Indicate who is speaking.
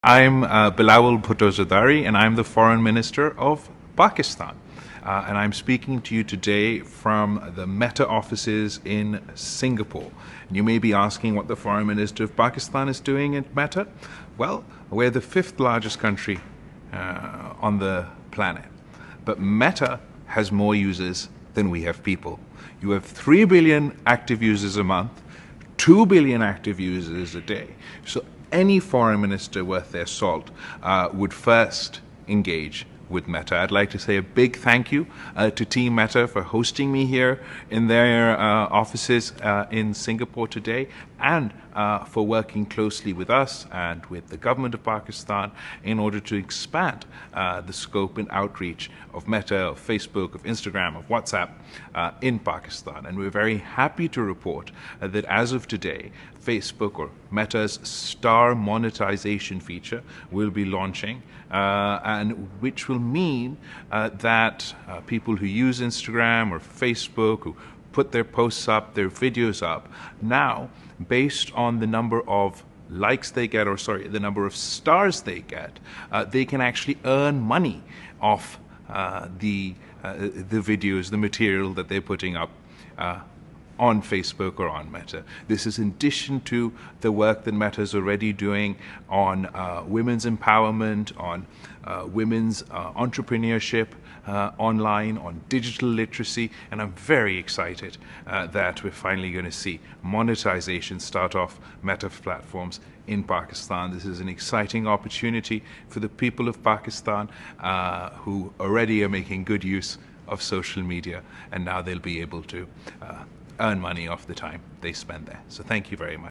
Speaker 1: I'm Balaul Bhutto Zardari, and I'm the Foreign Minister of Pakistan. And I'm speaking to you today from the Meta offices in Singapore. And you may be asking what the Foreign Minister of Pakistan is doing at Meta. Well, we're the fifth largest country on the planet. But Meta has more users than we have people. You have 3 billion active users a month, 2 billion active users a day. So any foreign minister worth their salt would first engage with Meta. I'd like to say a big thank you to Team Meta for hosting me here in their offices in Singapore today, and for working closely with us and with the government of Pakistan in order to expand the scope and outreach of Meta, of Facebook, of Instagram, of WhatsApp in Pakistan. And we're very happy to report that as of today, Facebook, or Meta's star monetization feature, will be launching, and which will mean that people who use Instagram or Facebook, who put their posts up, their videos up, now, based on the number of likes they get, or the number of stars they get, they can actually earn money off the videos, the material that they're putting up on Facebook or on Meta. This is in addition to the work that Meta is already doing on women's empowerment, on women's entrepreneurship online, on digital literacy, and I'm very excited that we're finally going to see monetization start off Meta platforms in Pakistan. This is an exciting opportunity for the people of Pakistan who already are making good use of social media, and now they'll be able to earn money off the time they spend there. So thank you very much.